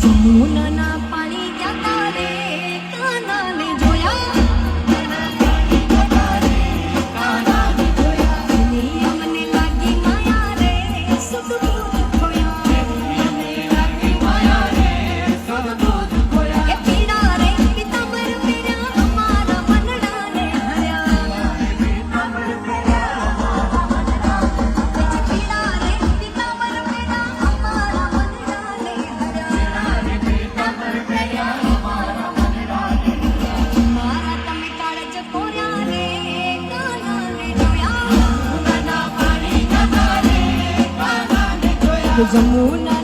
જમુનાના પાણી જતા રે કાનાને જોયા અમને લાગી માયા રે સદબોધ ખોયા એ પીડા રે પિતાંબર પહેર્યા અમારા મનડાને હર્યા પીડા રે પિતાંબર પહેર્યા અમારા મનડાને હર્યા મારા તમે કાળજ કોર્યા રે કાનાને જોયા જમુના